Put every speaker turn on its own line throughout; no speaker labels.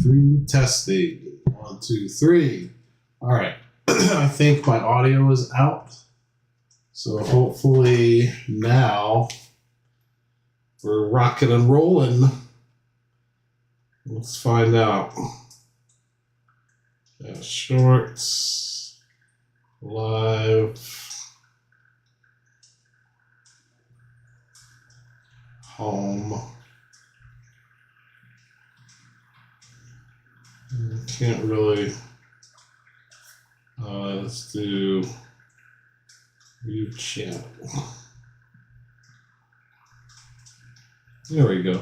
2, 3, testing. 1, 2, 3. All right. I think my audio is out. So hopefully now we're rocking and rolling. Let's find out. Shorts, live, home. Can't really. Let's do view channel. There we go.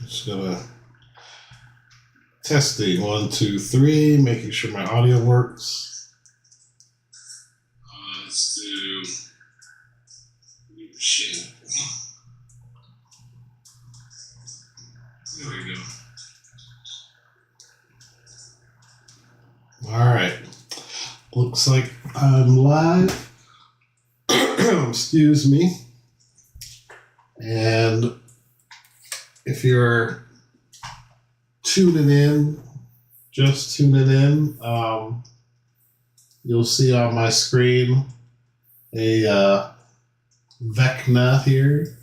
Just gonna testing 1, 2, 3, making sure my audio works. Let's do view channel. There we go. All right. Looks like I'm live. Excuse me. And if you're tuning in, just tuning in, you'll see on my screen a Vecna here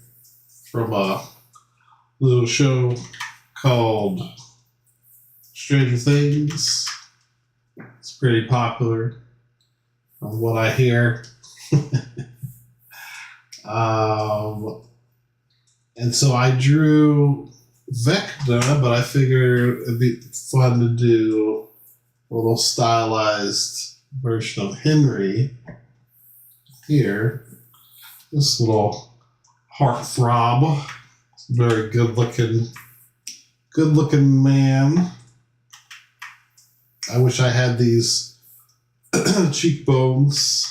from a little show called Stranger Things. It's pretty popular from what I hear. And so I drew Vecna, but I figured it'd be fun to do a little stylized version of Henry here. This little heartthrob. Very good looking man. I wish I had these cheekbones.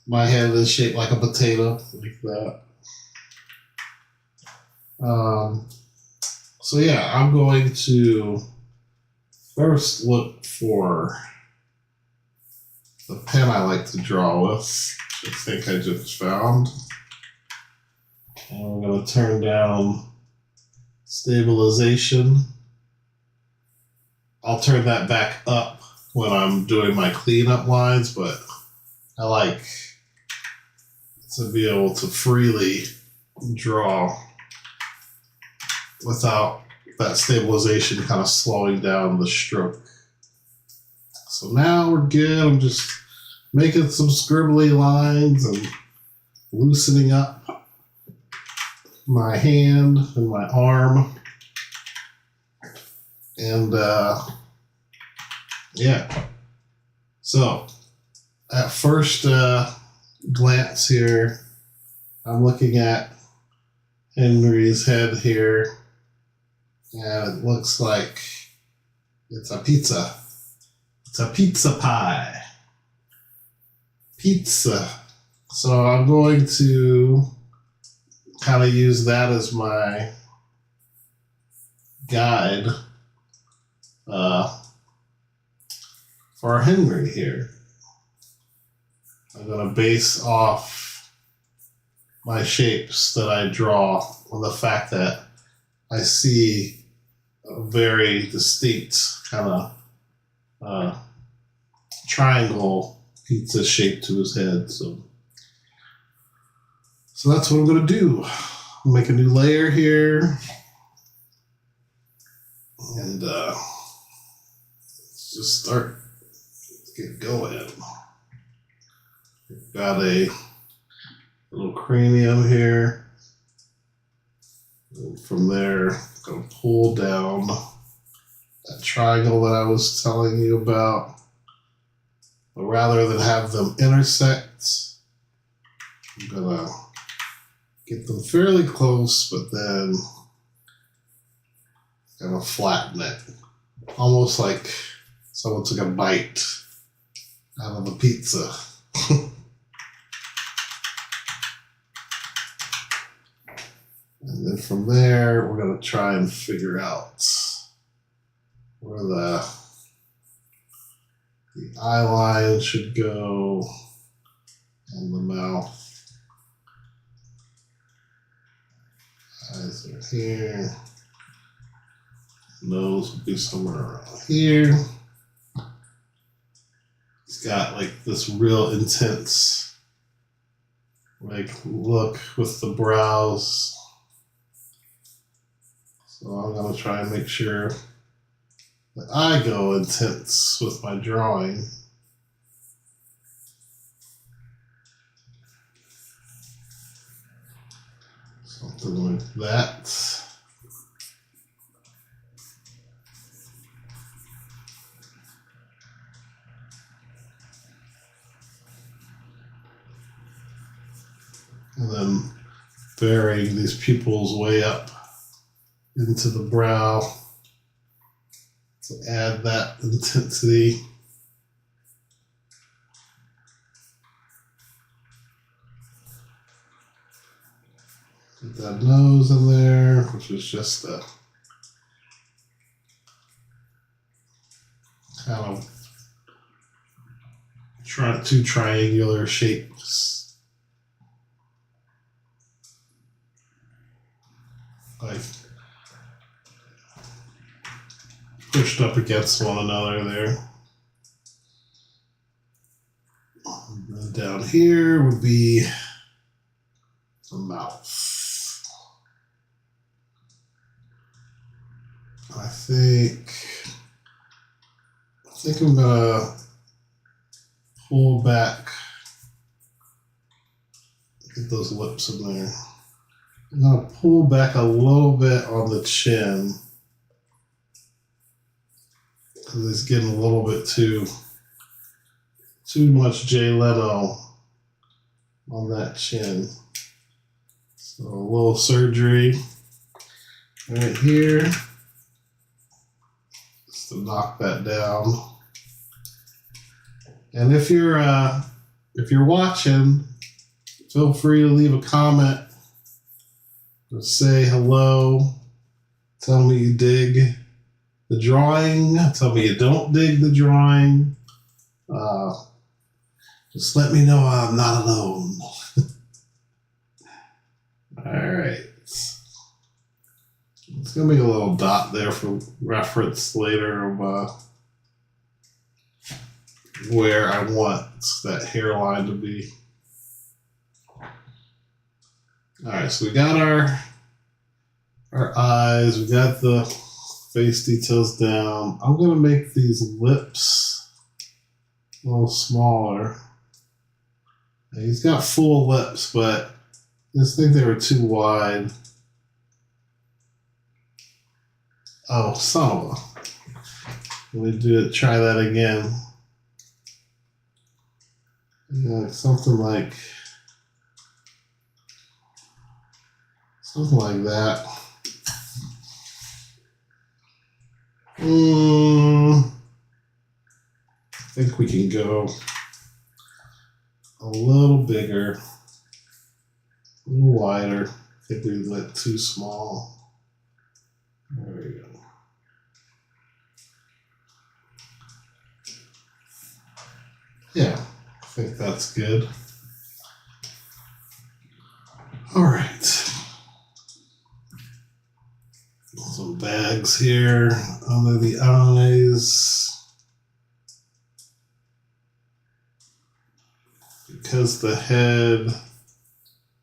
My head is shaped like a potato, like that. So yeah, I'm going to first look for the pen I like to draw with, which I think I just found. And we're going to turn down stabilization. I'll turn that back up when I'm doing my cleanup lines, but I like to be able to freely draw without that stabilization kind of slowing down the stroke. So now we're good. I'm just making some scribbly lines and loosening up my hand and my arm. And yeah. So at first glance here, I'm looking at Henry's head here, and it looks like it's a pizza. It's a pizza pie. Pizza. So I'm going to kind of use that as my guide for Henry here. I'm going to base off my shapes that I draw on the fact that I see a very distinct kind of triangle pizza shape to his head. So that's what I'm going to do. I'll make a new layer here. And let's just start. Let's get going. We've got a little cranium here. And from there, I'm going to pull down that triangle that I was telling you about. But rather than have them intersect, I'm going to get them fairly close, but then kind of flatten it. Almost like someone took a bite out of the pizza. And then from there, we're going to try and figure out where the eye line should go. on the mouth. Eyes are here. Nose will be somewhere around here. He's got like this real intense like look with the brows. So I'm gonna try and make sure that I go intense with my drawing. Something like that. And then burying these pupils way up into the brow to add that intensity. Get that nose in there, which is just a kind of two triangular shapes. Like pushed up against one another there. And then down here would be the mouth. I think I'm gonna pull back, get those lips in there. I'm gonna pull back a little bit on the chin because it's getting a little bit too much Jay Leno on that chin. So a little surgery right here just to knock that down. And if you're watching, feel free to leave a comment. Just say hello. Tell me you dig the drawing. Tell me you don't dig the drawing. Just let me know I'm not alone. All right. It's going to be a little dot there for reference later of where I want that hairline to be. All right, so we got our eyes, we got the face details down. I'm gonna make these lips a little smaller. And he's got full lips, but I just think they were too wide. Oh, son of a. Let me try that again. Yeah, something like that. I think we can go a little bigger, a little wider. I think we went too small. There we go. Yeah, I think that's good. All right. Some bags here under the eyes. Because the head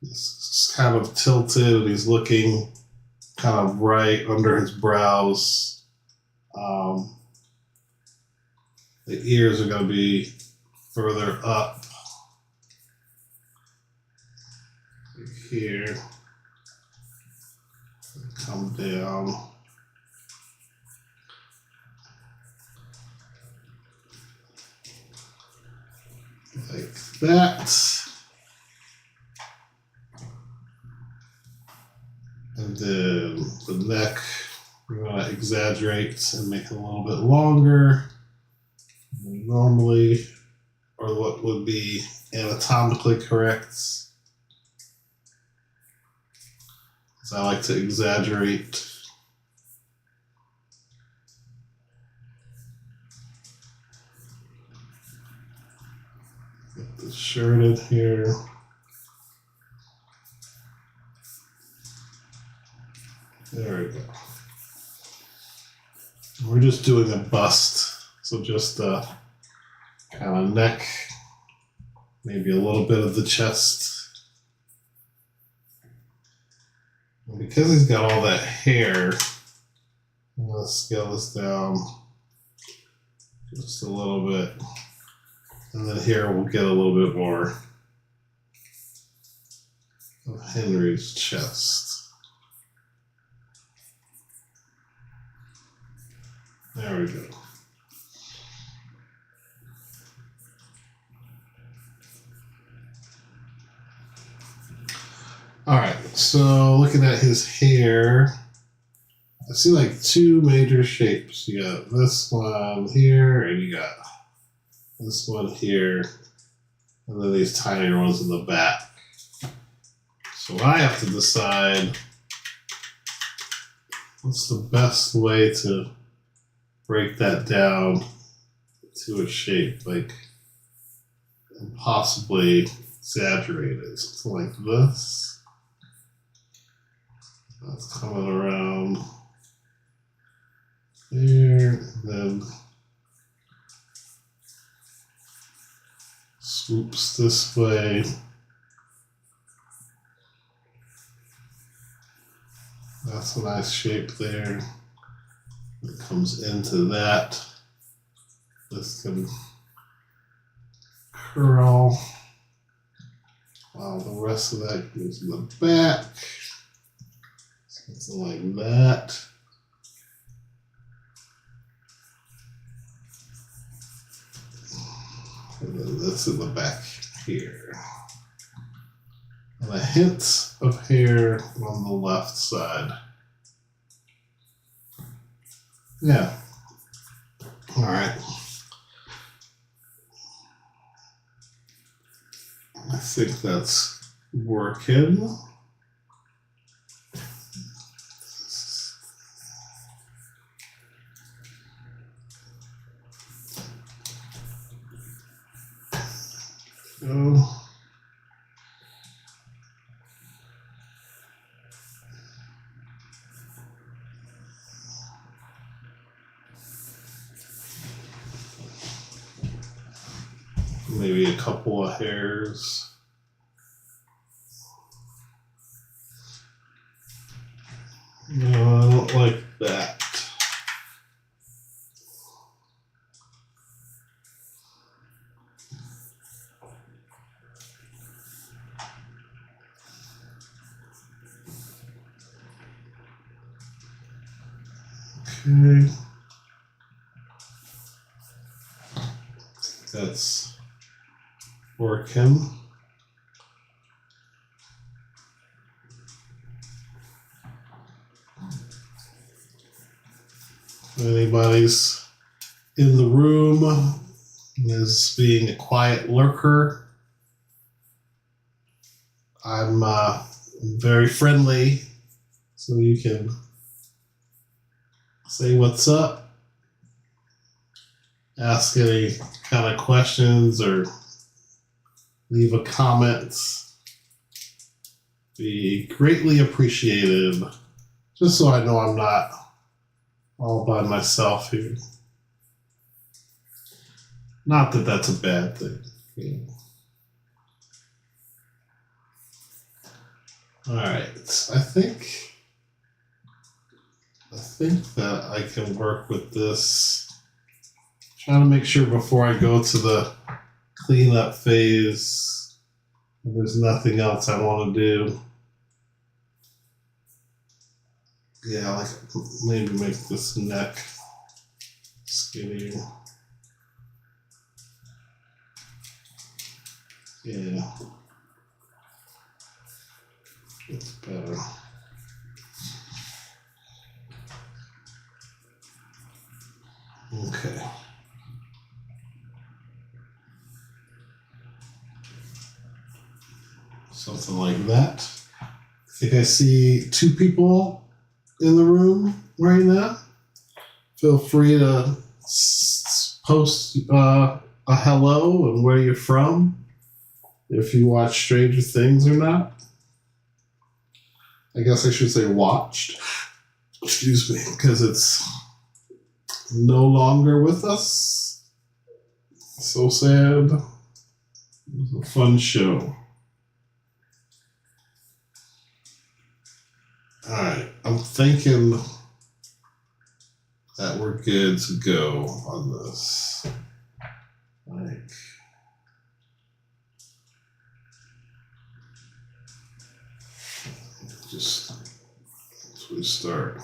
is kind of tilted and he's looking kind of right under his brows, the ears are going to be further up here. Come down. Like that. And then the neck, we're going to exaggerate and make it a little bit longer than normally, or what would be anatomically correct. So I like to exaggerate. Get the shirt in here. There we go. We're just doing a bust, so just kind of neck, maybe a little bit of the chest. And because he's got all that hair, I'm going to scale this down just a little bit. And then here we'll get a little bit more of Henry's chest. There we go. All right, so looking at his hair, I see like two major shapes. You got this one here, and you got this one here, and then these tinier ones in the back. So I have to decide what's the best way to break that down to a shape, like, and possibly exaggerate it. Something like this. That's coming around there, and then swoops this way. That's a nice shape there. It comes into that. This can curl while the rest of that goes in the back. Something like that. And then this in the back here. And a hint of hair on the left side. Yeah. All right. I think that's working. Go. Maybe a couple of hairs. No, I don't like that. Okay. That's working. If anybody's in the room is being a quiet lurker, I'm very friendly, so you can say what's up, ask any kind of questions, or leave a comment. Be greatly appreciated, just so I know I'm not all by myself here. Not that that's a bad thing. You know. All right, I think that I can work with this. Trying to make sure before I go to the cleanup phase, there's nothing else I want to do. Yeah, like maybe make this neck skinnier. Yeah, it's better. Okay. Something like that. I think I see two people in the room right now. Feel free to post a hello and where you're from. if you watch Stranger Things or not. I guess I should say watched. Excuse me, because it's no longer with us. So sad. It was a fun show. Alright, I'm thinking that we're good to go on this. Like, just as we start,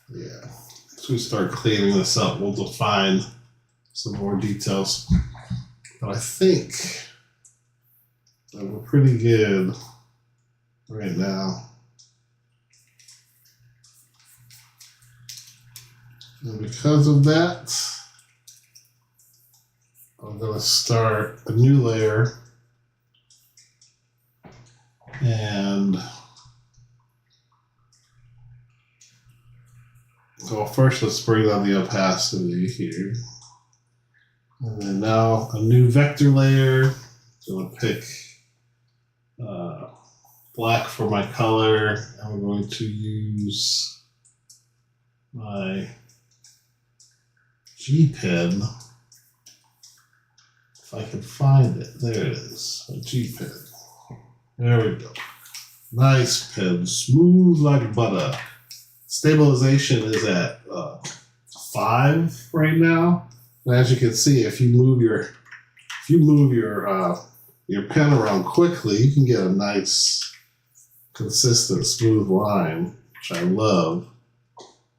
as we start cleaning this up, we'll define some more details. But I think that we're pretty good right now. And because of that, I'm going to start a new layer. And so first, let's bring down the opacity here. And then now a new vector layer. So I'm going to pick black for my color. And we're going to use my G pen. If I can find it. There it is. My G pen. There we go. Nice pen. Smooth like butter. Stabilization is at 5 right now. And as you can see, if you move your pen around quickly, you can get a nice, consistent, smooth line, which I love.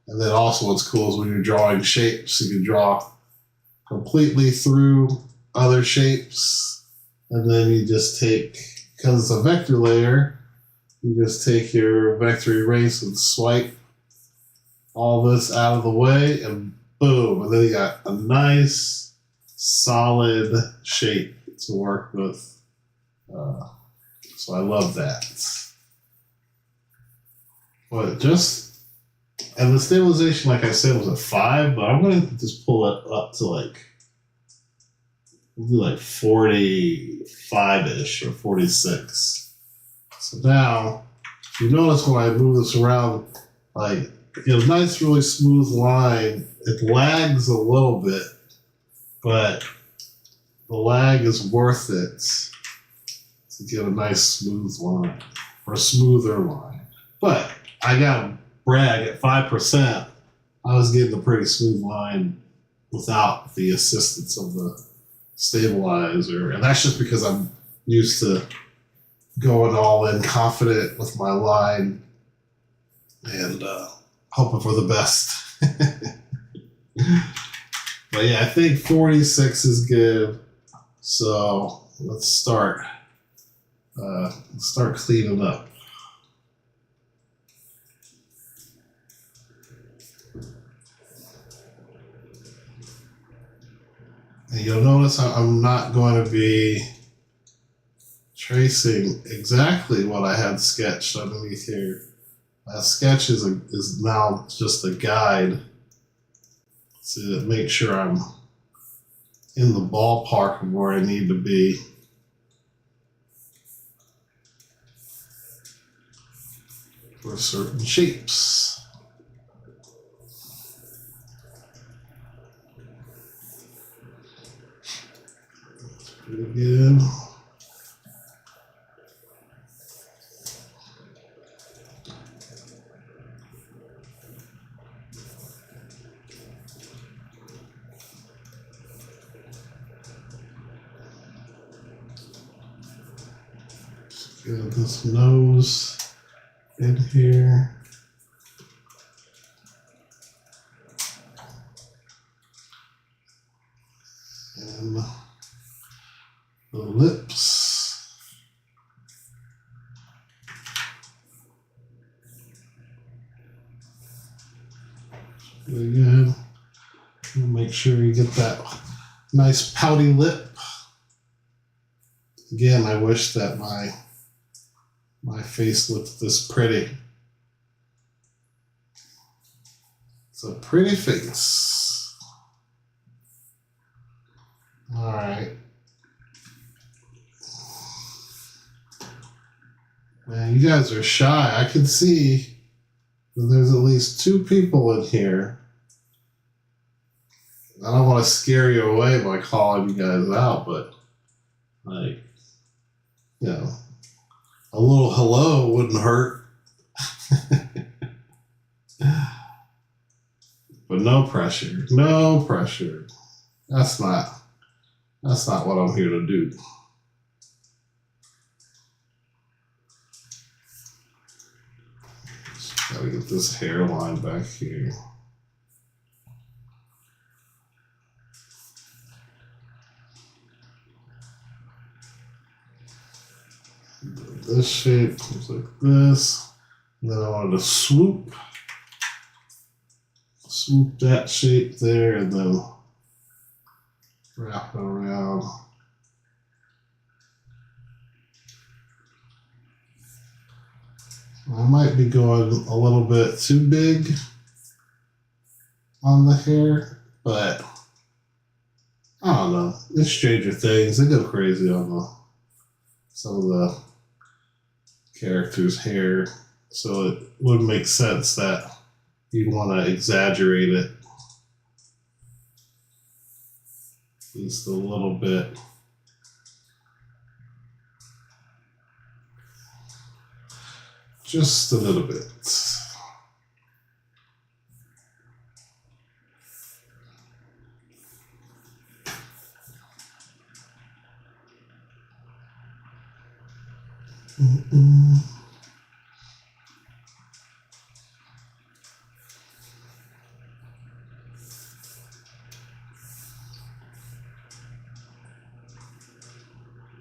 And then also what's cool is when you're drawing shapes, you can draw completely through other shapes. And then you just take, because it's a vector layer, you just take your vector erase and swipe all this out of the way, and boom, and then you got a nice, solid shape to work with. So I love that. But and the stabilization, like I said, was at 5, but I'm going to just pull it up to like 45-ish or 46. So now, if you notice when I move this around, like, you get a nice, really smooth line. It lags a little bit, but the lag is worth it to get a nice smooth line, or a smoother line. But I gotta brag, at 5%, I was getting a pretty smooth line without the assistance of the stabilizer. And that's just because I'm used to going all in confident with my line and hoping for the best. But yeah, I think 46 is good. So let's start cleaning up. And you'll notice I'm not going to be tracing exactly what I had sketched underneath here. That sketch is now just a guide to make sure I'm in the ballpark of where I need to be. For certain shapes. That's pretty good. Get this nose in here. And the lips. Really good. Make sure you get that nice pouty lip. Again, I wish that my face looked this pretty. It's a pretty face. All right. Man, you guys are shy. I can see that there's at least 2 people in here. I don't want to scare you away by calling you guys out, but like, you know, a little hello wouldn't hurt. But no pressure. No pressure. That's not what I'm here to do. Just gotta get this hairline back here. This shape looks like this. And then I wanted to swoop that shape there and then wrap it around. I might be going a little bit too big on the hair, but I don't know. It's Stranger Things. They go crazy on some of the characters' hair, so it would make sense that you'd want to exaggerate it at least a little bit. Just a little bit.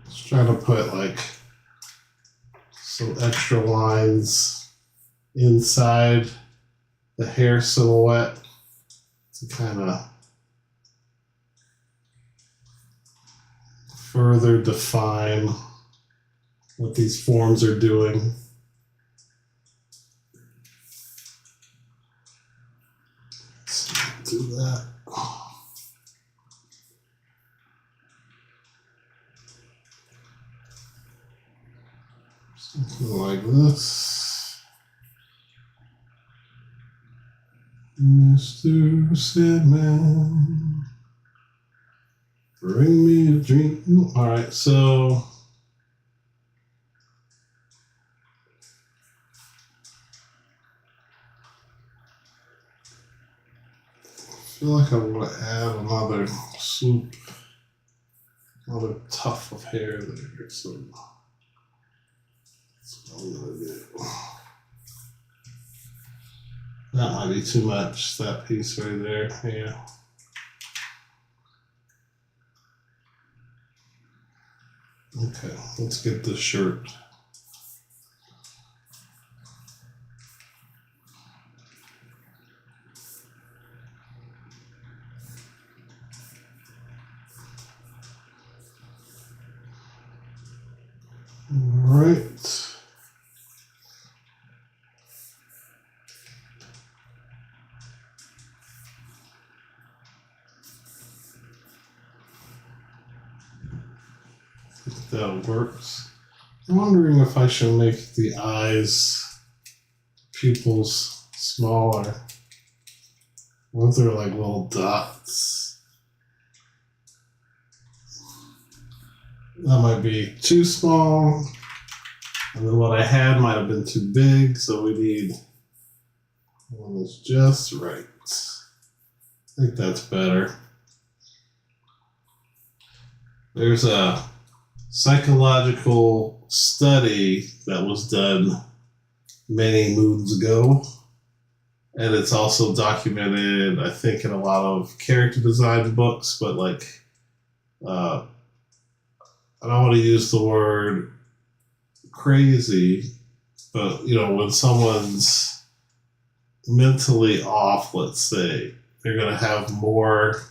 Just trying to put like some extra lines inside the hair silhouette to kind of further define what these forms are doing. Let's do that. Something like this. Mr. Sandman, bring me a drink. All right, so I feel like I want to add another swoop, another tuft of hair there. So that's what I'm gonna do. That might be too much, that piece right there. Yeah. Okay, let's get this shirt. All right. That works. I'm wondering if I should make the eyes, pupils smaller. What if they're like little dots? That might be too small. And then what I had might have been too big, so we need one that's just right. I think that's better. There's a psychological study that was done many moons ago, and it's also documented, I think, in a lot of character design books, but like I don't want to use the word crazy, but you know, when someone's mentally off, let's say, they're going to have more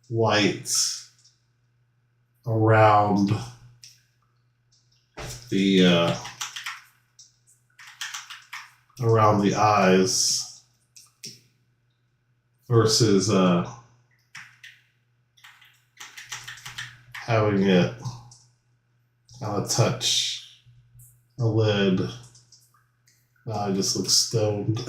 lights around the eyes versus having it kind of touch a lid. I just look stoned.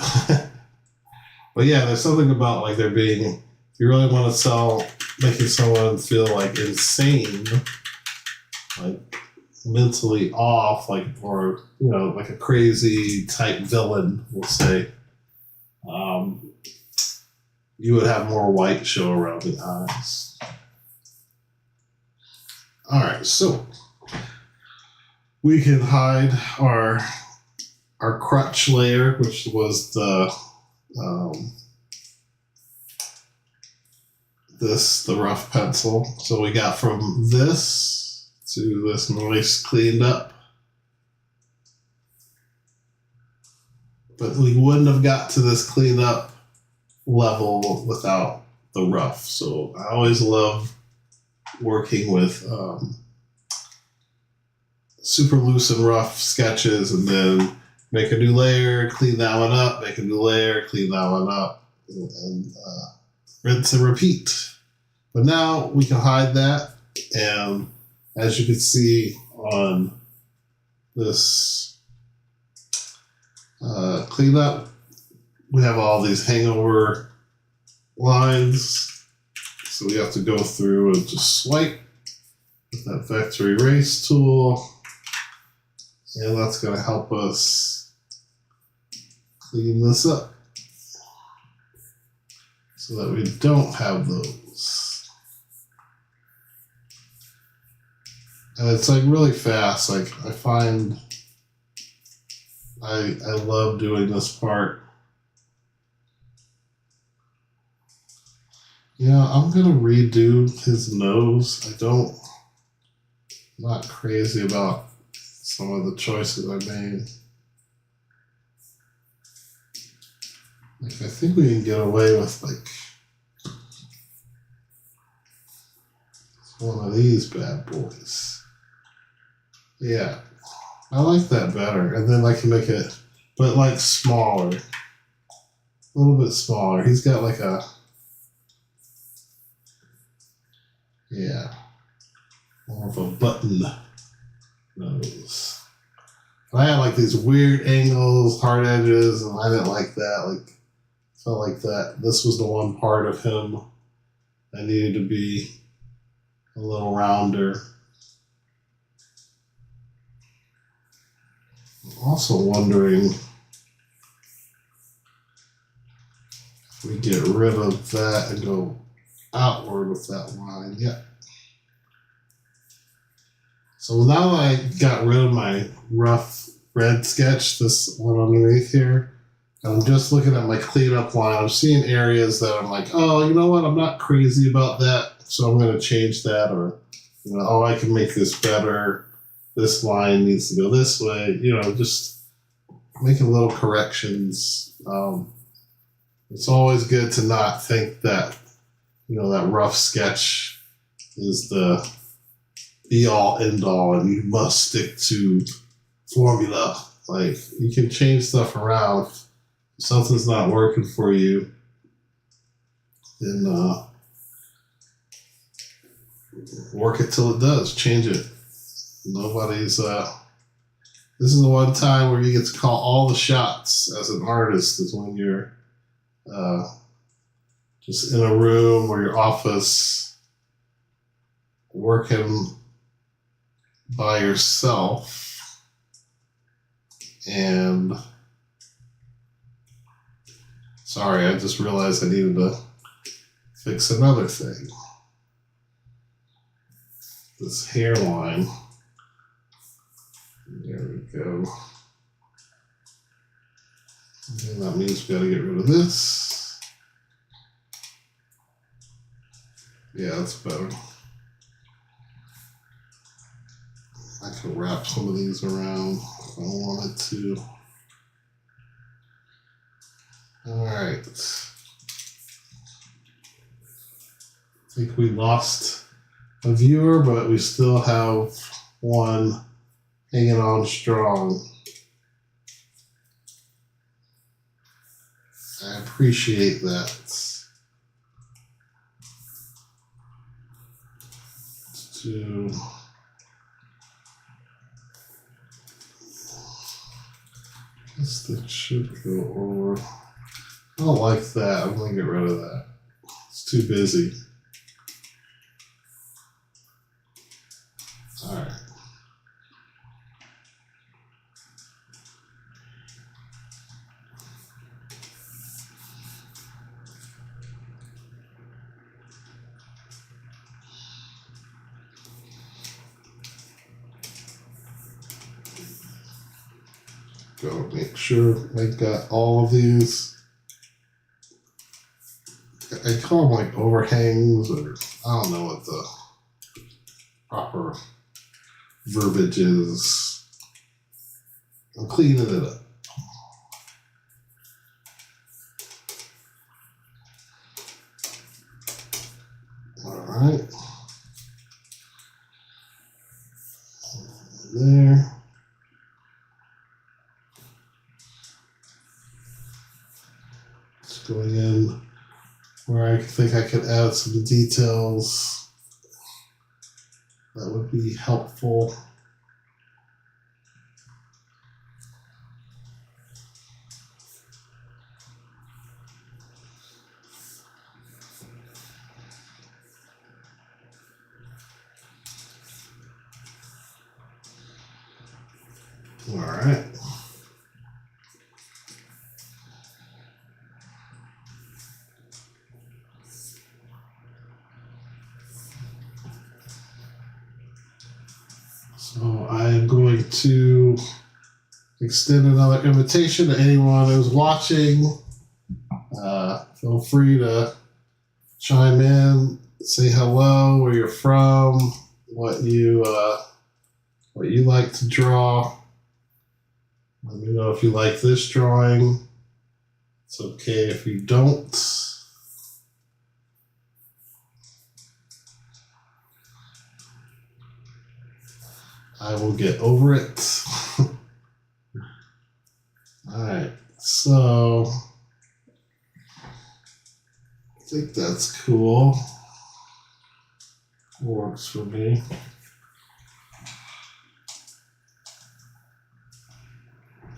But yeah, there's something about like there being, if you really want to making someone feel like insane, like mentally off, like, or, you know, like a crazy type villain, we'll say, you would have more white show around the eyes. All right, so we can hide our crutch layer, which was the the rough pencil. So we got from this to this nice cleaned up. But we wouldn't have got to this cleaned up level without the rough. So I always love working with super loose and rough sketches, and then make a new layer, clean that one up, make a new layer, clean that one up, and rinse and repeat. But now we can hide that, and as you can see on this cleanup, we have all these hangover lines, so we have to go through and just swipe with that vector erase tool, and that's going to help us clean this up so that we don't have those. And it's like really fast. Like I find I love doing this part. Yeah, I'm gonna redo his nose. I'm not crazy about some of the choices I made. Like I think we can get away with like one of these bad boys. Yeah, I like that better. And then I can make it, but like smaller, a little bit smaller. He's got like a, yeah, more of a button nose. I had like these weird angles, hard edges, and I didn't like that. Like, felt like that. This was the one part of him that needed to be a little rounder. I'm also wondering if we get rid of that and go outward with that line. Yeah. So now I got rid of my rough red sketch, this one underneath here, and I'm just looking at my cleanup line. I'm seeing areas that I'm like, oh, you know what? I'm not crazy about that, so I'm going to change that. Or, you know, oh, I can make this better. This line needs to go this way. You know, just making little corrections. It's always good to not think that, you know, that rough sketch is the be all end all and you must stick to formula. Like, you can change stuff around. If something's not working for you, then work it till it does. Change it. Nobody's this is the one time where you get to call all the shots as an artist, is when you're just in a room or your office working by yourself, and sorry, I just realized I needed to fix another thing. This hairline. There we go. And that means we gotta get rid of this. Yeah, that's better. I could wrap some of these around if I wanted to. All right. I think we lost a viewer, but we still have one hanging on strong. I appreciate that. This thing should go over. I don't like that. I'm going to get rid of that. It's too busy. Alright. Go make sure I got all of these. I call them like overhangs, or I don't know what the proper verbiage is. I'm cleaning it up. Alright. There. Just going in where I think I could add some details that would be helpful. All right. So I'm going to extend another invitation to anyone who's watching. Feel free to chime in, say hello, where you're from, what you like to draw. Let me know if you like this drawing. It's okay if you don't. I will get over it. Alright, so I think that's cool. Works for me.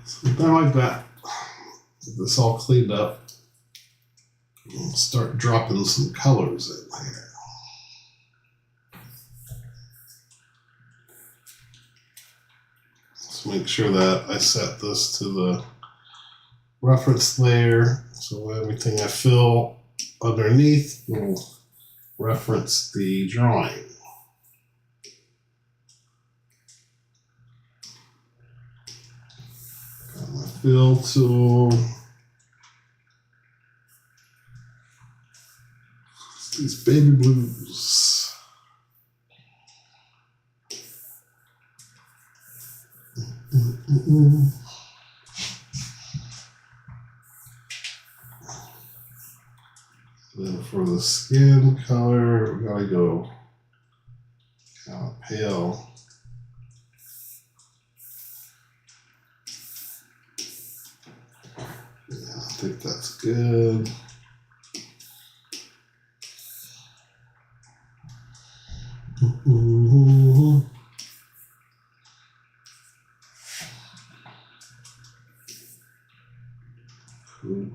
So now I've got this all cleaned up. I'll start dropping some colors in here. Let's make sure that I set this to the reference layer, so everything I fill underneath will reference the drawing. Got my fill tool. These baby blues. Then for the skin color, we're gonna go kind of pale. Yeah, I think that's good.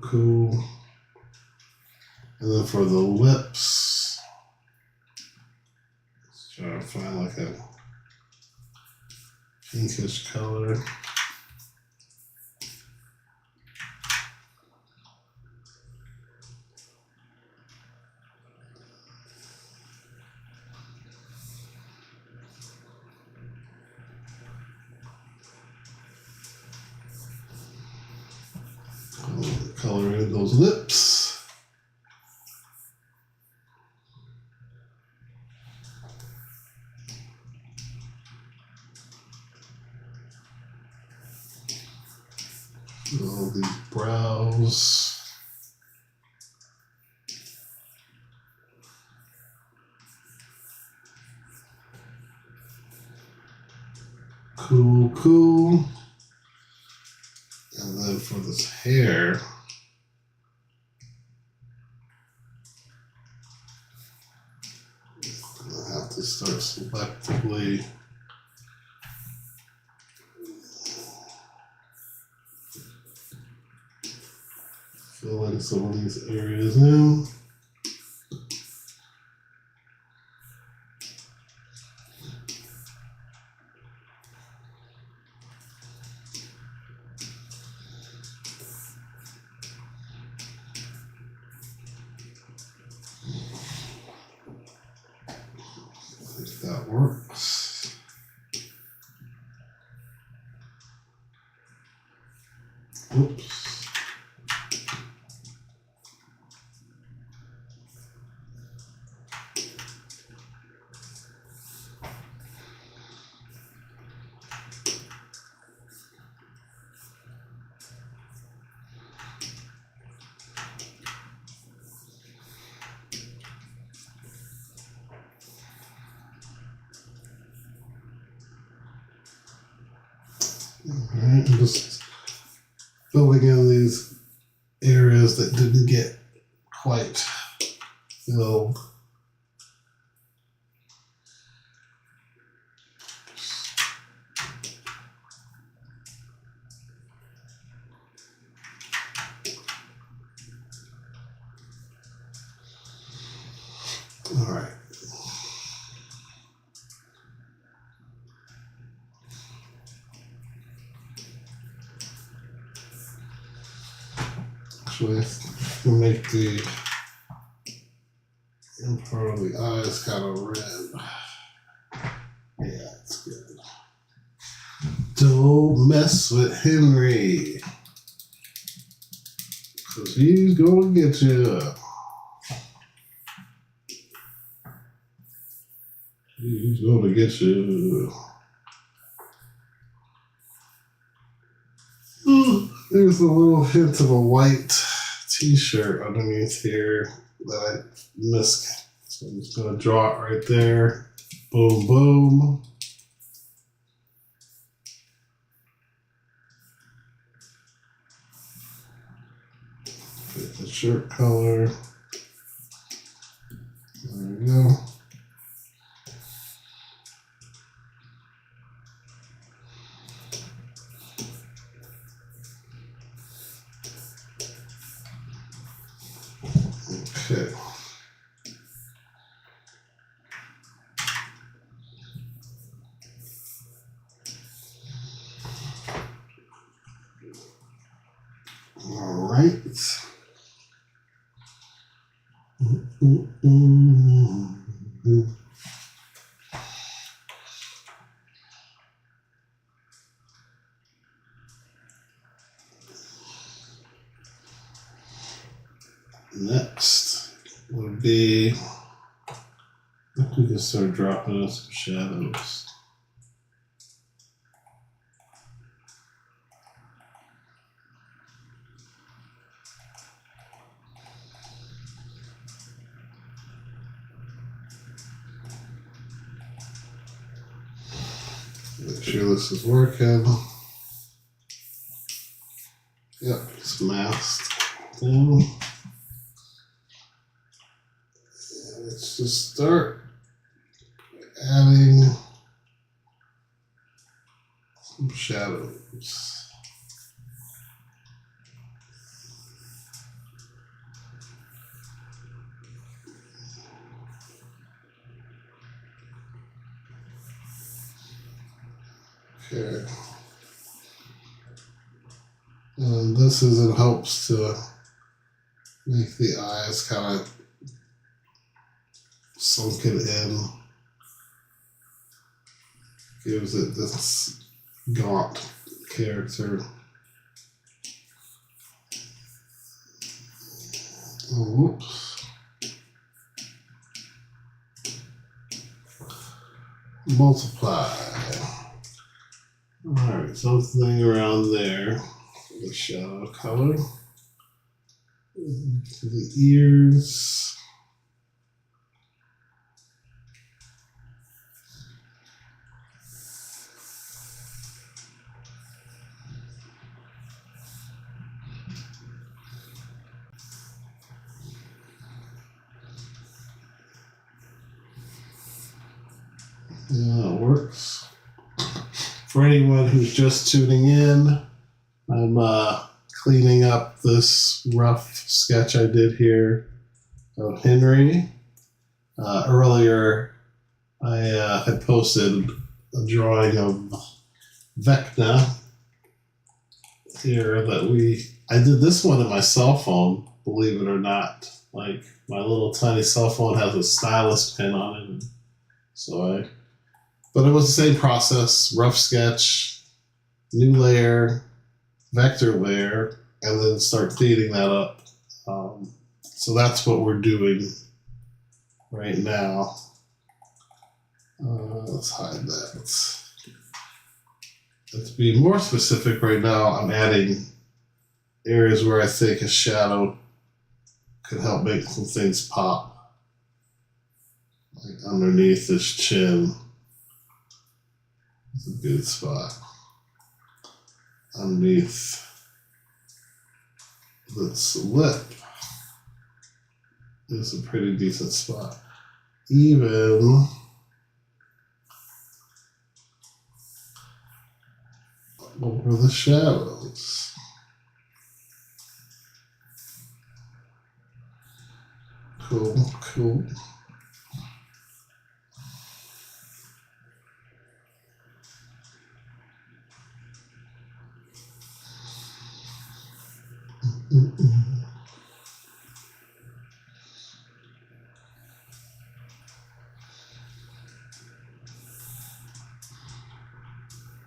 Cool. And then for the lips, let's try to find like a pinkish color. Color in those lips. All these brows. Cool. And then for this hair, I have to start selectively Bring some of these areas in. I think that works. Oops. Alright, I'm just filling in these areas that didn't get quite filled. Alright. Actually, we'll make the in part of the eyes kind of red. Yeah, that's good. Don't mess with Henry, because he's going to get you. He's going to get you. There's a little hint of a white t-shirt underneath here that I missed. So I'm just going to draw it right there. Boom, boom. Get the shirt color. There we go. Okay. All right. Next would be, I think we can start dropping in some shadows. Make sure this is working. Yep, it's masked down. Let's just start adding some shadows. Okay. And this is in hopes to make the eyes kind of sunken in. Gives it this gaunt character. Oh, whoops. Multiply. Alright, something around there. The shadow color. The ears. Yeah, it works. For anyone who's just tuning in, I'm cleaning up this rough sketch I did here of Henry. Earlier, I had posted a drawing of Vecna here that I did this one on my cell phone, believe it or not. Like, my little tiny cell phone has a stylus pen on it. But it was the same process: rough sketch, new layer, vector layer, and then start cleaning that up. So that's what we're doing right now. Let's hide that. Let's be more specific right now. I'm adding areas where I think a shadow could help make some things pop. Like underneath this chin. It's a good spot. Underneath this lip is a pretty decent spot. Even over the shadows. Cool.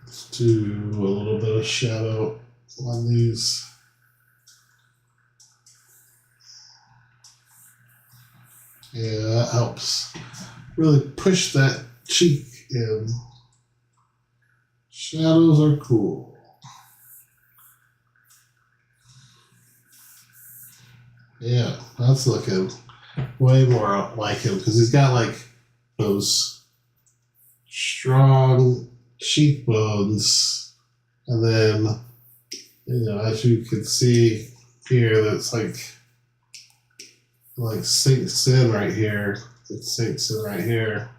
Let's do a little bit of shadow on these. Yeah, that helps really push that cheek in. Shadows are cool. Yeah, that's looking way more like him because he's got like those strong cheekbones, and then, as you can see here, that's like sinks in right here. It sinks in right here.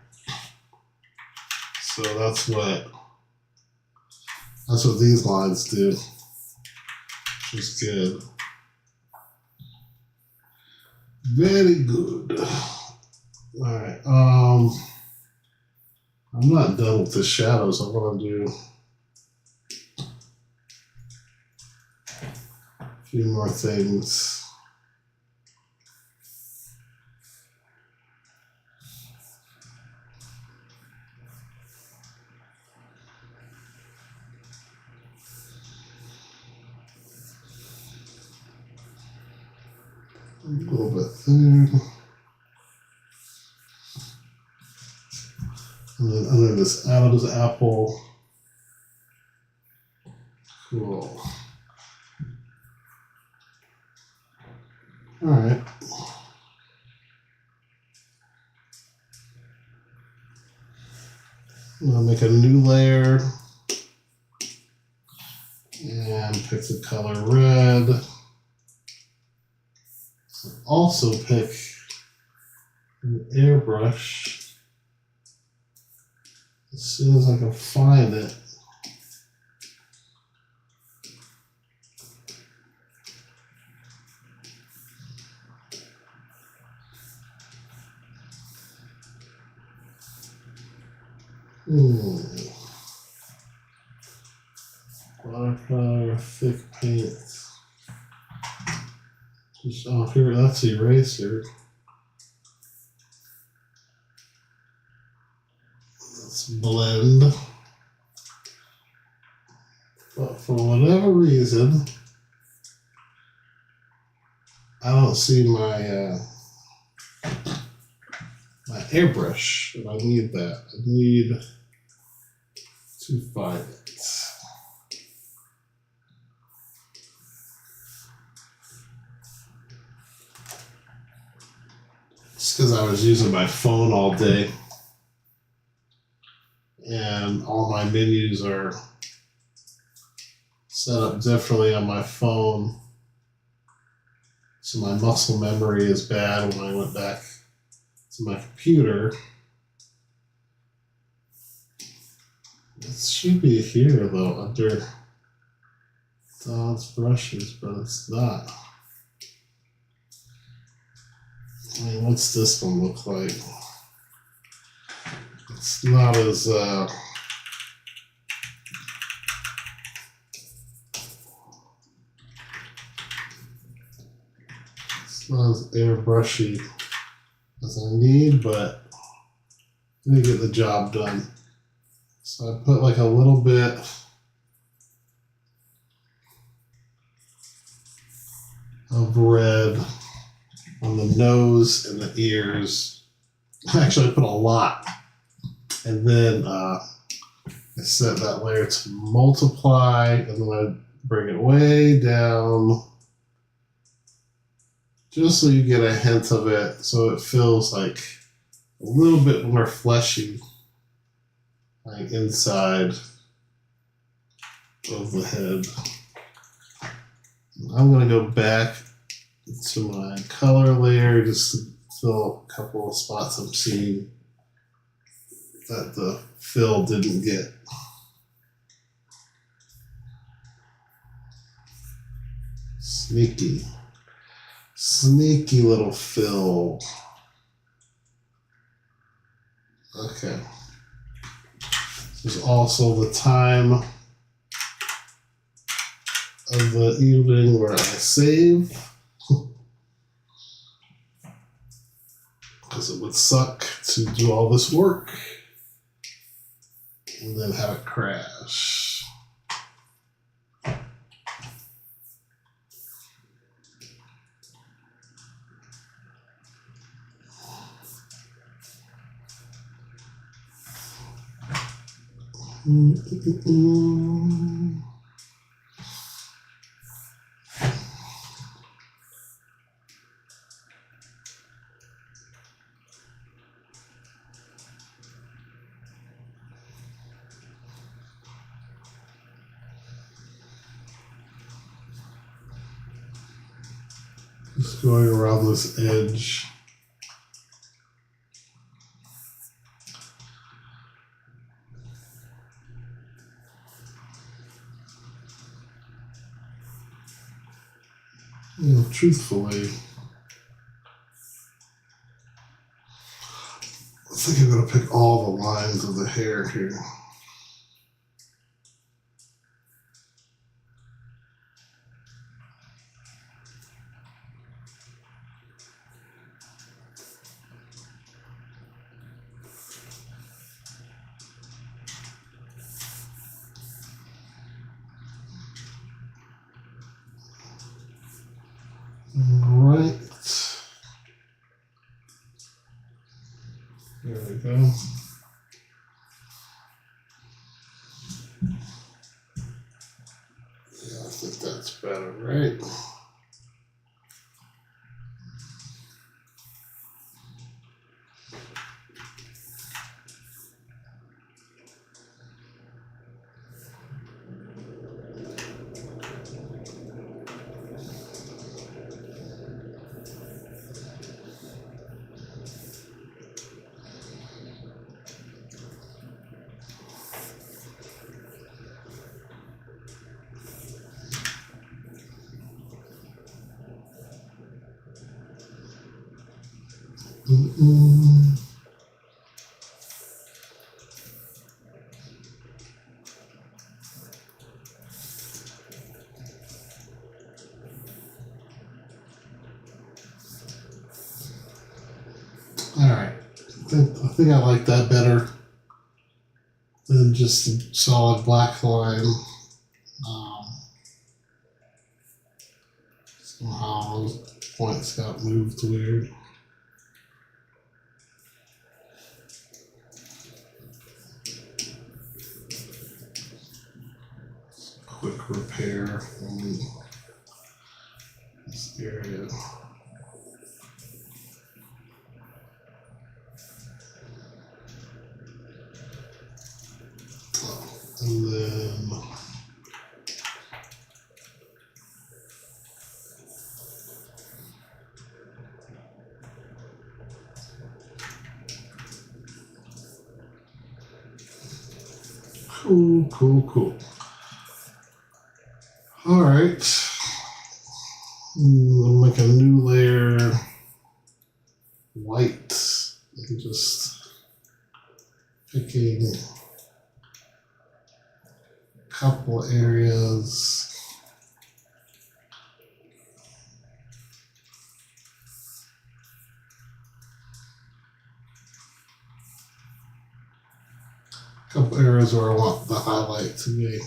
So that's what these lines do, which is good. Very good. All right. I'm not done with the shadows. I'm gonna do a few more things. A little bit there. And then under this Adam's apple. Cool. All right. I'm gonna make a new layer and pick the color red. Also pick an airbrush as soon as I can find it. Watercolor, thick paint. Just off here, that's the eraser. Let's blend. But for whatever reason, I don't see my airbrush, and I need that. I need to find it. It's because I was using my phone all day, and all my menus are set up differently on my phone, so my muscle memory is bad when I went back to my computer. It should be here though, under Don's brushes, but it's not. I mean, what's this one look like? It's not as it's not as airbrushy as I need, but I'm gonna get the job done. So I put like a little bit of red on the nose and the ears. Actually, I put a lot. And then I set that layer to multiply, and then I bring it way down just so you get a hint of it, so it feels like a little bit more fleshy, like inside of the head. I'm going to go back to my color layer just to fill a couple of spots I'm seeing that the fill didn't get. Sneaky. Sneaky little fill. Okay. This is also the time of the evening where I save. Because it would suck to do all this work and then have it crash. Just going around this edge. You know, truthfully, I think I'm going to pick all the lines of the hair here. Right. There we go. Yeah, I think that's better, right? All right, I think I like that better than just a solid black line. Somehow those points got moved weird. Quick repair on this area. And then cool. All right. Make a new layer. White. I'm just picking a couple areas. Couple areas where I want the highlight to be.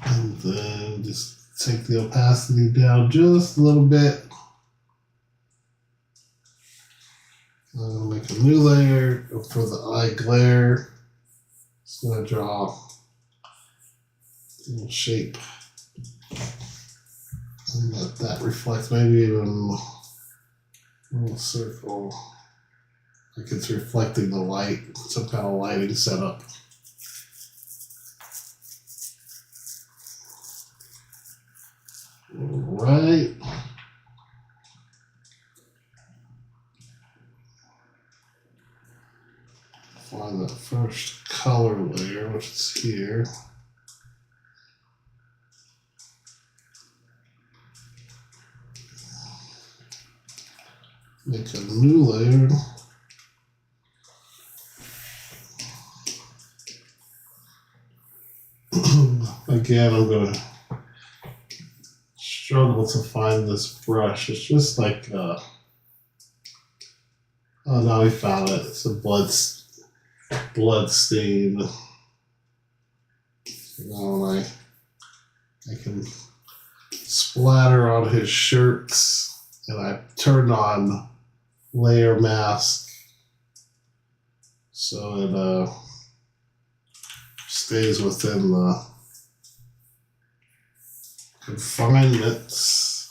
And then just take the opacity down just a little bit. I'm going to make a new layer for the eye glare. Just going to draw a little shape. And let that reflect, maybe even a little circle. Like it's reflecting the light, some kind of lighting setup. Right. Find that first color layer, which is here. Make a new layer. Again, I'm going to struggle to find this brush. It's just like, oh, now we found it. It's a blood stain. Now I can splatter on his shirts, and I turned on layer mask so it stays within the confinements.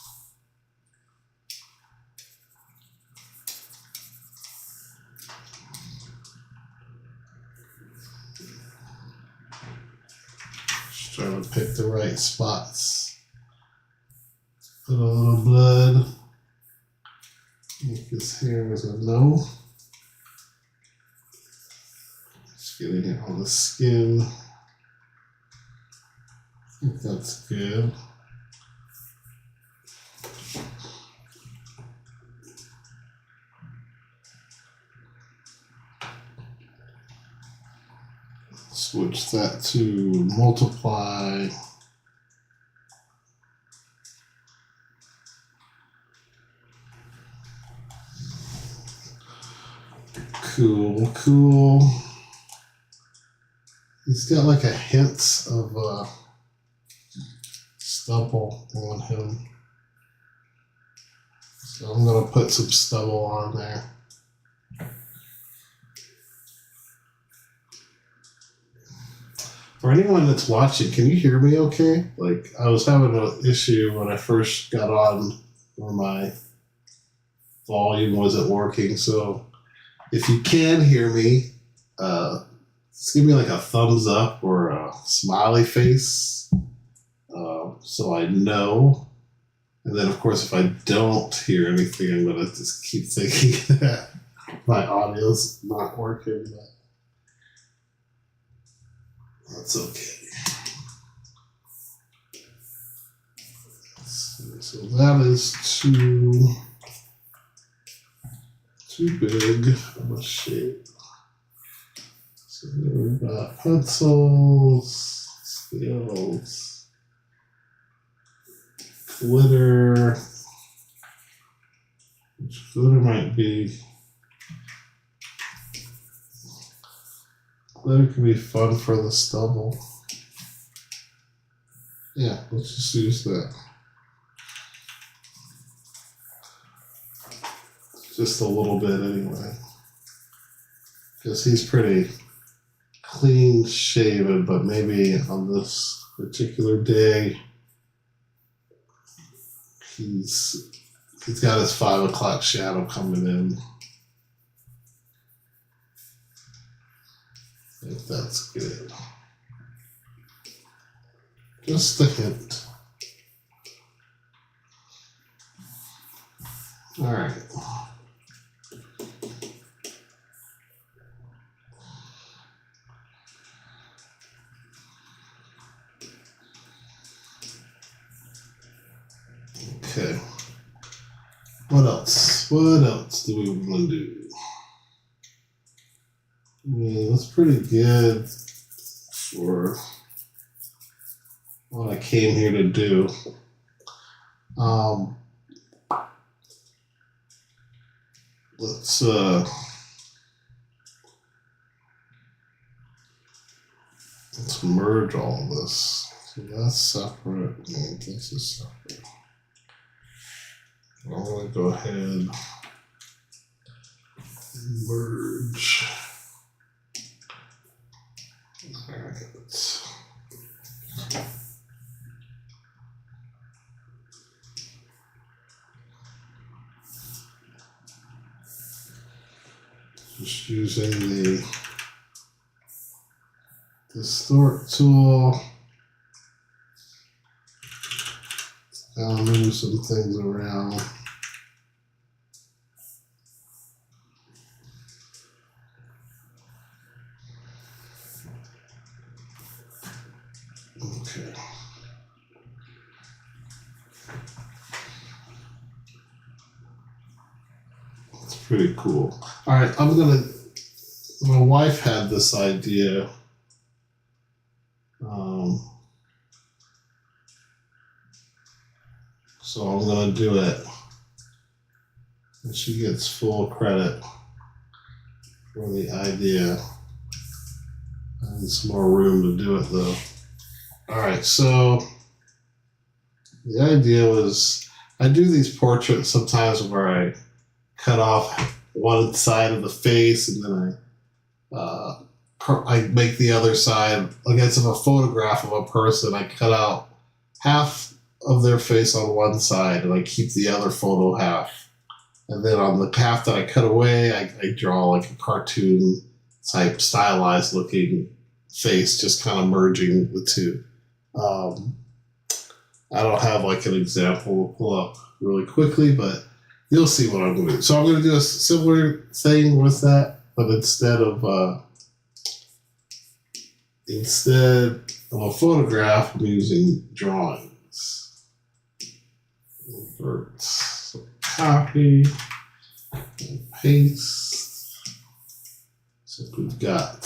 Just trying to pick the right spots. Put a little blood. Make his hair as a no. Just getting it on the skin. I think that's good. Switch that to multiply. Cool, cool. He's got like a hint of stubble on him. So I'm gonna put some stubble on there. For anyone that's watching, can you hear me okay? Like, I was having an issue when I first got on where my volume wasn't working. So if you can hear me, just give me like a thumbs up or a smiley face so I know. And then, of course, if I don't hear anything, I'm going to just keep thinking that my audio's not working. But that's okay. So that is too big of a shape. So we've got pencils, scales, glitter. Which glitter might be? Glitter can be fun for the stubble. Yeah, let's just use that. Just a little bit anyway. Because he's pretty clean shaven, but maybe on this particular day, he's got his 5 o'clock shadow coming in. I think that's good. Just a hint. All right. Okay. What else? What else do we want to do? Yeah, that's pretty good for what I came here to do. Let's merge all of this. So that's separate, and this is separate. I'm going to go ahead and merge. All right. Just using the distort tool. I'll move some things around. Okay. That's pretty cool. All right, my wife had this idea. So I'm gonna do it. And she gets full credit for the idea. I need some more room to do it though. All right, so the idea was I do these portraits sometimes where I cut off one side of the face and then I make the other side. Like it's in a photograph of a person, I cut out half of their face on one side and I keep the other photo half. And then on the half that I cut away, I draw like a cartoon type stylized looking face, just kind of merging the two. I don't have like an example to pull up really quickly, but you'll see what I'm going to do. So I'm going to do a similar thing with that, but instead of a photograph, I'm using drawings. Invert, so copy, and paste. So we've got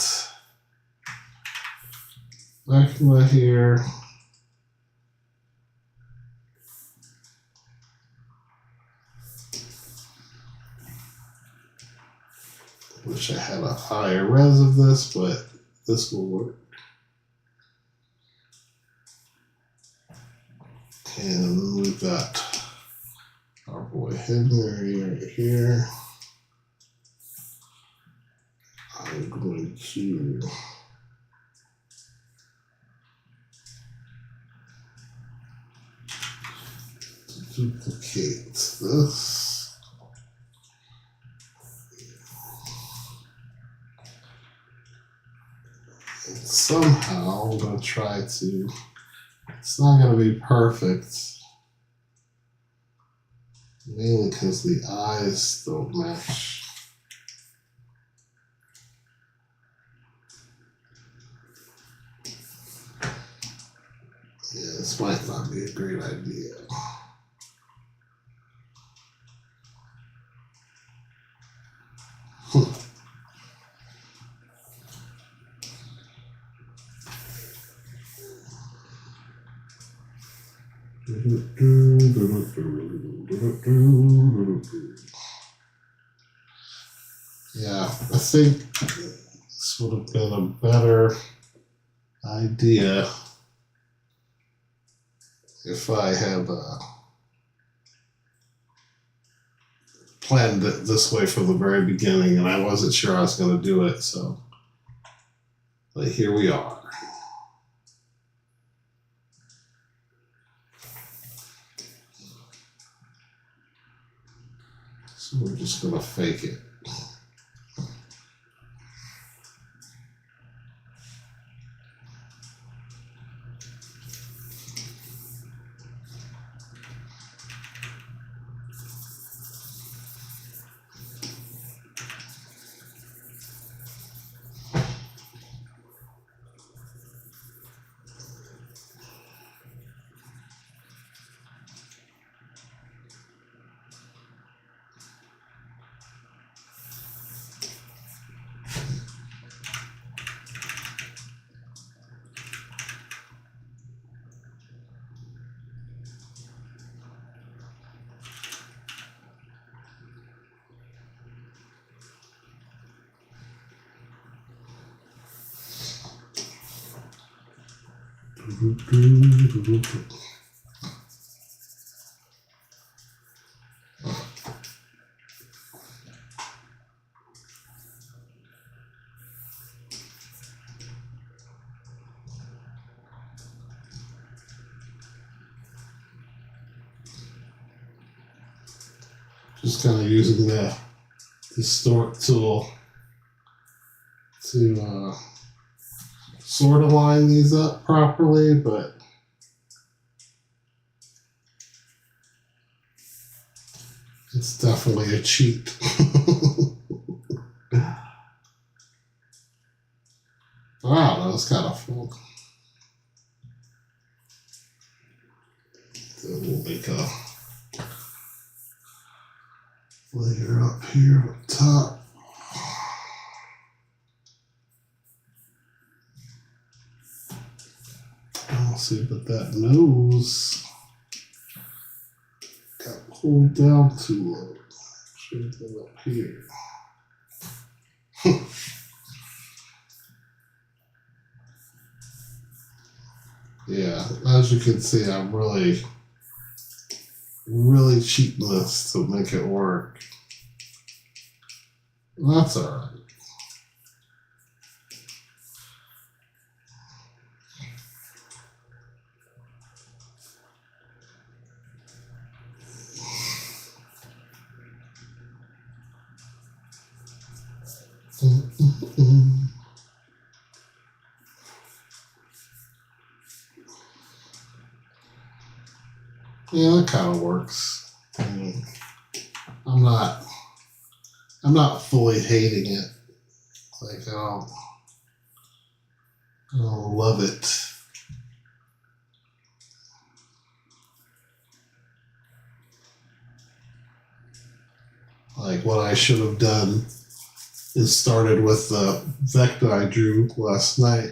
Acma here. Wish I had a higher res of this, but this will work. And we've got our boy Henry right here. I'm going to duplicate this. And somehow I'm going to try to, it's not going to be perfect. Mainly because the eyes don't match. Yeah, this might not be a great idea. Yeah, I think this would have been a better idea if I had planned it this way from the very beginning, and I wasn't sure I was going to do it, so but here we are. So we're just going to fake it. Just kind of using the distort tool to sort of line these up properly, but it's definitely a cheat. Wow, that was kind of fun. Then we'll make a layer up here up top. I'll see, but that nose got pulled down too low. Should have been up here. Yeah, as you can see, I'm really cheating this to make it work. That's alright. Yeah, that kind of works. I mean, I'm not fully hating it. Like I don't love it. Like what I should have done is started with the vector I drew last night,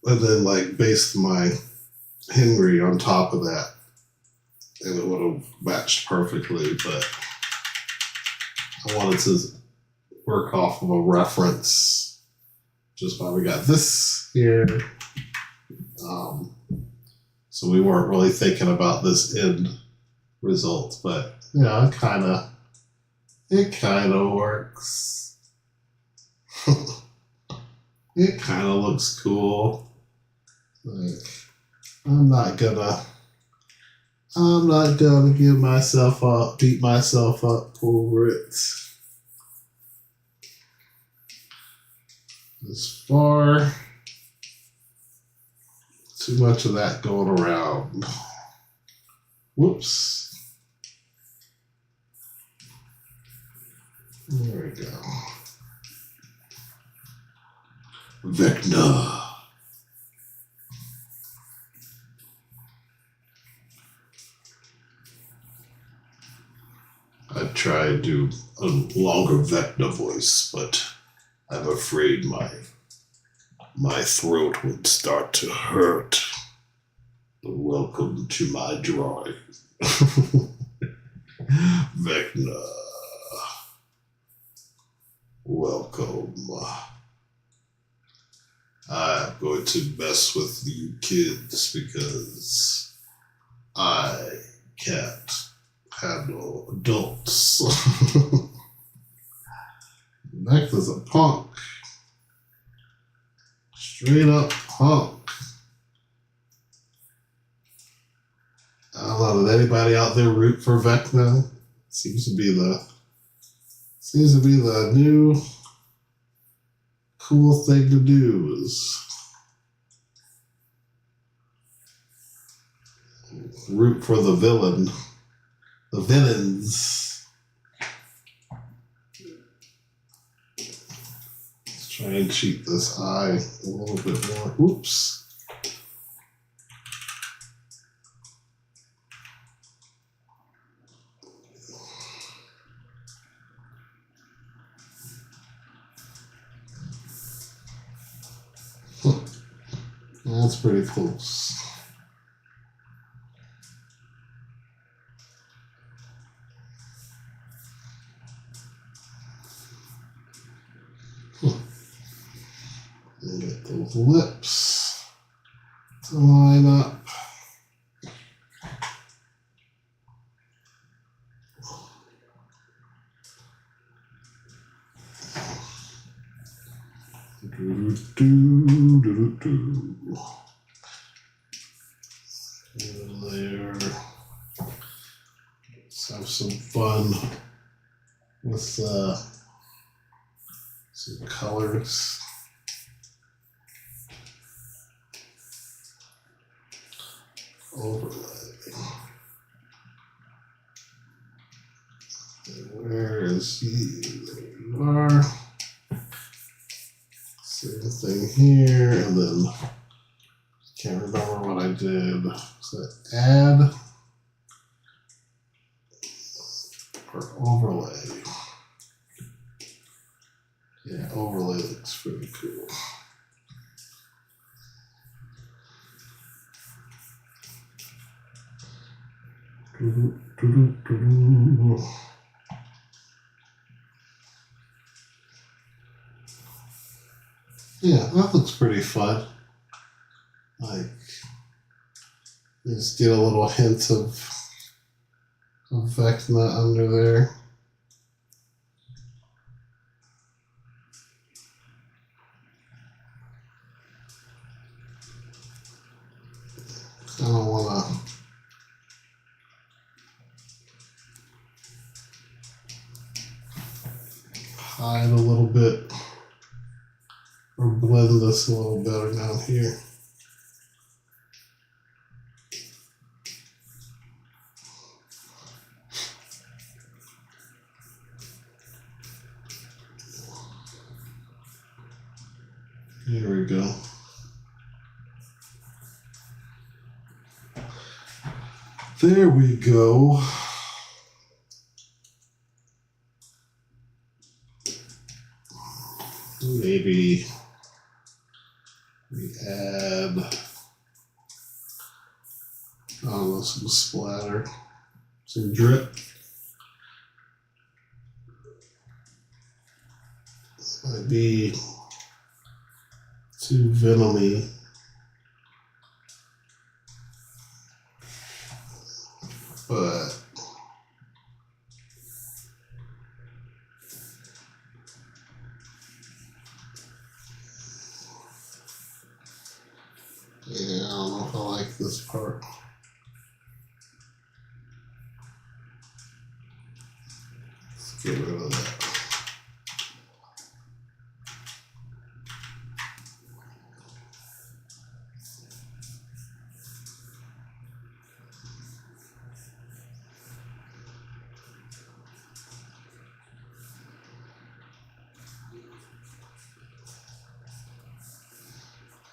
and then like based my Henry on top of that, and it would have matched perfectly. But I wanted to work off of a reference, just why we got this here. So we weren't really thinking about this end result, but yeah, it kind of works. It kind of looks cool. Like, I'm not gonna beat myself up over it. As far, too much of that going around. Whoops. There we go. Vecna. I tried to do a longer Vecna voice, but I'm afraid my throat would start to hurt. Welcome to my drawing. Vecna. Welcome. I'm going to mess with you kids because I can't handle adults. Vecna's a punk. Straight up punk. I don't know, did anybody out there root for Vecna? Seems to be the new cool thing to do is root for the villain. The villains. Let's try and cheat this eye a little bit more. Oops. That's pretty close. And get those lips to line up. And there. Let's have some fun with some colors. Overlay. And where is he? There you are. Same thing here, and then can't remember what I did. So add or overlay. Yeah, overlay looks pretty cool. Yeah, that looks pretty fun. Like, you just get a little hint of Vecna under there. Kind of want to hide a little bit or blend this a little better down here. Here we go. There we go. Maybe we add, I don't know, some splatter, some drip. This might be too venomy. But yeah, I don't know if I like this part. Let's get rid of that.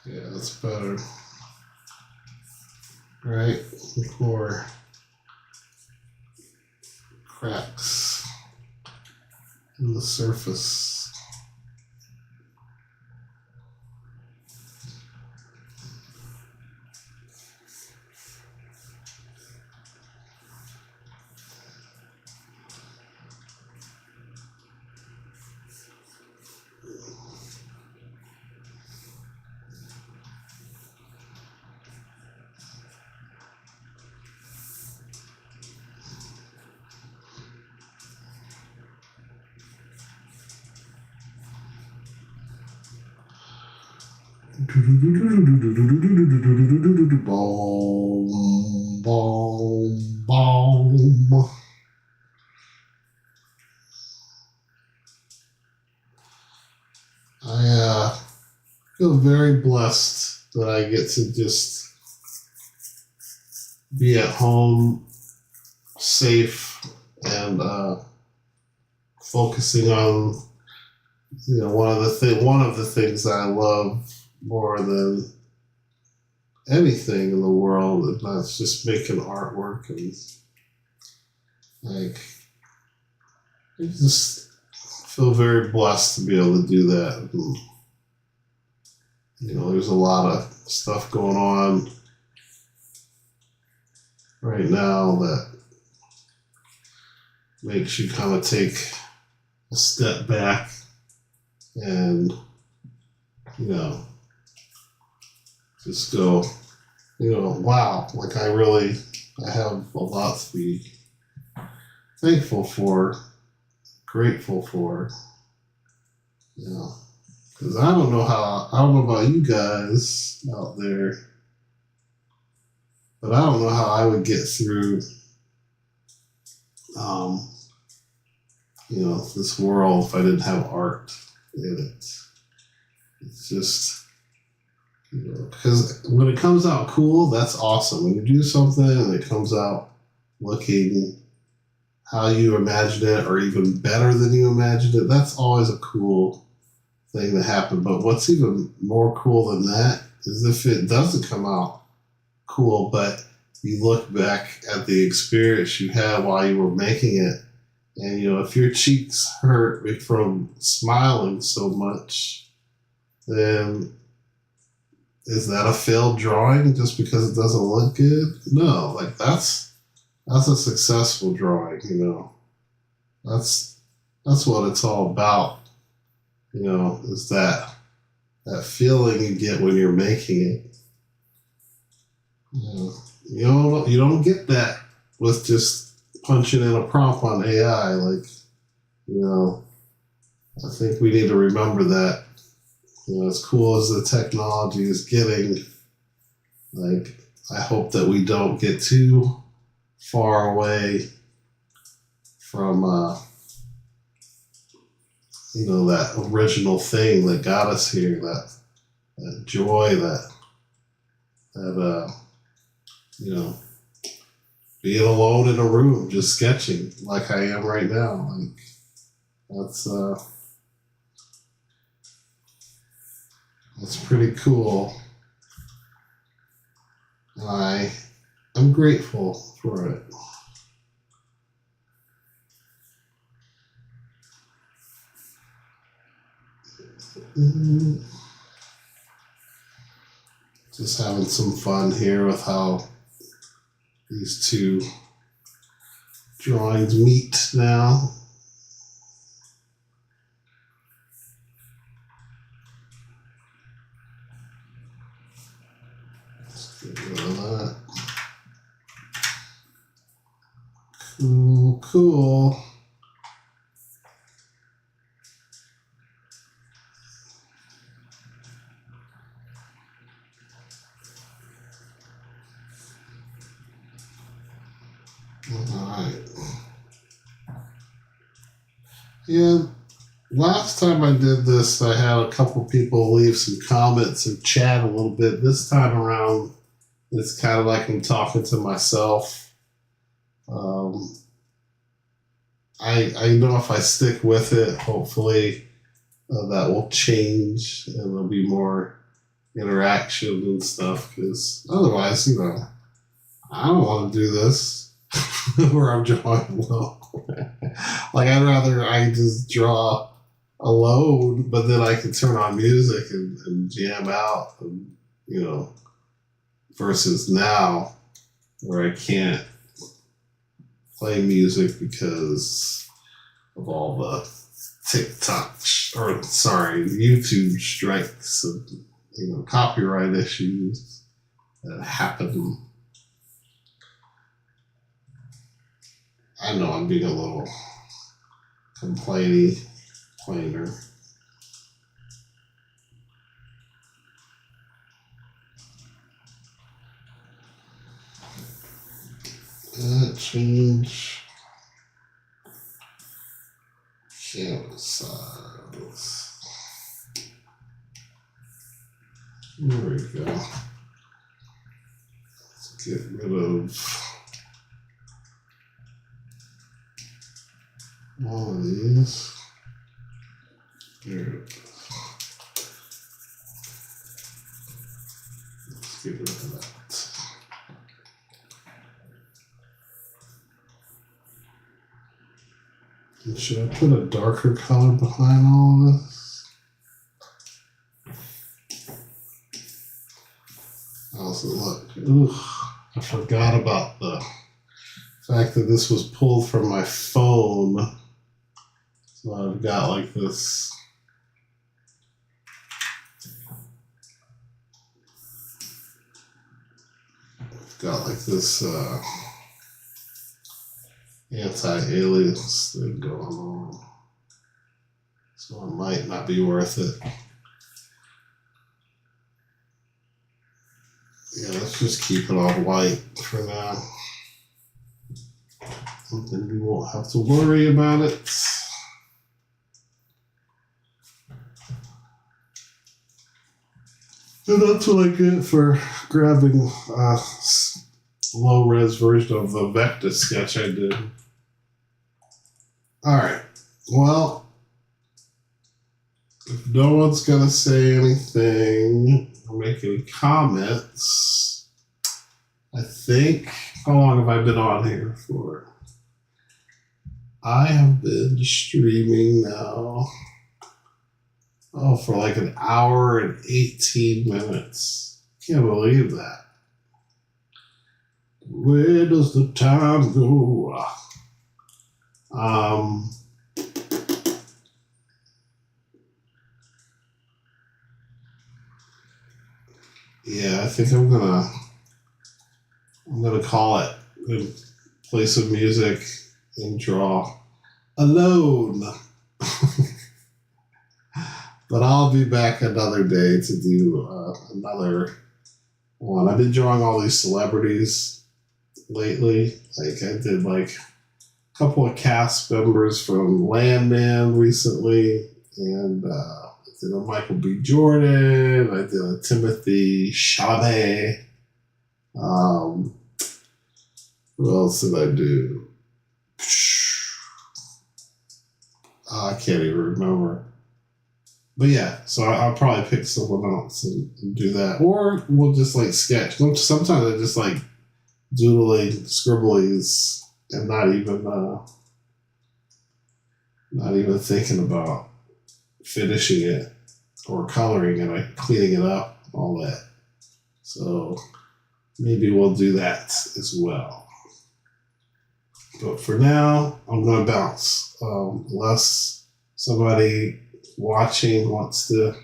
Yeah, that's better. Right? For cracks in the surface. Boom, boom, boom. I feel very blessed that I get to just be at home, safe, and focusing on one of the things that I love more than anything in the world, and that's just making artwork. And like, I just feel very blessed to be able to do that. And, there's a lot of stuff going on right now that makes you kind of take a step back and just go, wow, like I have a lot to be thankful for, grateful for, because I don't know about you guys out there, but I don't know how I would get through, this world if I didn't have art in it. It's just, because when it comes out cool, that's awesome. When you do something and it comes out looking how you imagined it or even better than you imagined it, that's always a cool thing to happen. But what's even more cool than that is if it doesn't come out cool, but you look back at the experience you had while you were making it, and if your cheeks hurt from smiling so much, then is that a failed drawing just because it doesn't look good? No, like that's a successful drawing, That's what it's all about, is that feeling you get when you're making it. You don't get that with just punching in a prompt on AI. Like, I think we need to remember that. As cool as the technology is getting, like, I hope that we don't get too far away from, that original thing that got us here, that joy, that being alone in a room, just sketching like I am right now. Like, that's pretty cool. I'm grateful for it. Just having some fun here with how these two drawings meet now. Let's get rid of that. Cool. Alright. Yeah, last time I did this, I had a couple people leave some comments and chat a little bit. This time around, it's kind of like I'm talking to myself. I know if I stick with it, hopefully that will change and there'll be more interaction and stuff, because otherwise, I don't want to do this where I'm drawing alone. Like, I just draw alone, but then I can turn on music and jam out, and, versus now where I can't play music because of all the YouTube strikes and, copyright issues that happen. I know I'm being a little complainer. Change canvas size. There we go. Let's get rid of all of these. There it is. Let's get rid of that. And should I put a darker color behind all of this? How's it look? Ugh, I forgot about the fact that this was pulled from my phone. So I've got like this got like this anti-alias thing going on. So it might not be worth it. Yeah, let's just keep it all white for now. And then we won't have to worry about it. And that's what I get for grabbing a low-res version of the Vecta sketch I did. Alright, well, if no one's going to say anything or make any comments, I think, how long have I been on here for? I have been streaming now, for like an hour and 18 minutes. Can't believe that. Where does the time go? Yeah, I think I'm gonna call it and play some music and draw alone. But I'll be back another day to do another one. I've been drawing all these celebrities lately. Like I did like a couple of cast members from Landman recently, and I did a Michael B. Jordan. I did a Timothy Chalamet. What else did I do? I can't even remember. But yeah, so I'll probably pick someone else and do that. Or we'll just like sketch. Sometimes I just like doodling, scribblies, and not even thinking about finishing it or coloring it, like cleaning it up, all that. So maybe we'll do that as well. But for now, I'm going to bounce. Unless somebody watching wants to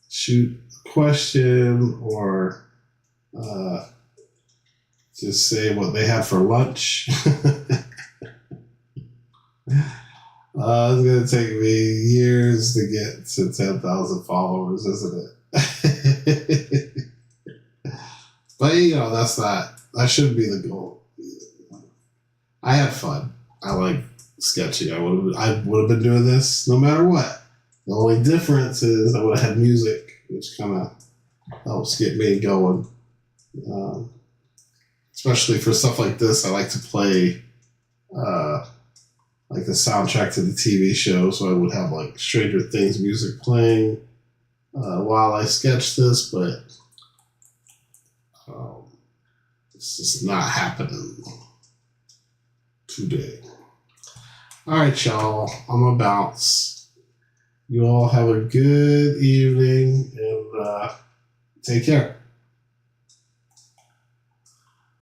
shoot a question or just say what they had for lunch. It's going to take me years to get to 10,000 followers, isn't it? But, that shouldn't be the goal. I had fun. I like sketching. I would have been doing this no matter what. The only difference is I would have had music, which kind of helps get me going. Especially for stuff like this, I like to play like the soundtrack to the TV show, so I would have like Stranger Things music playing while I sketch this, but it's just not happening today. All right, y'all, I'm gonna bounce. You all have a good evening and take care.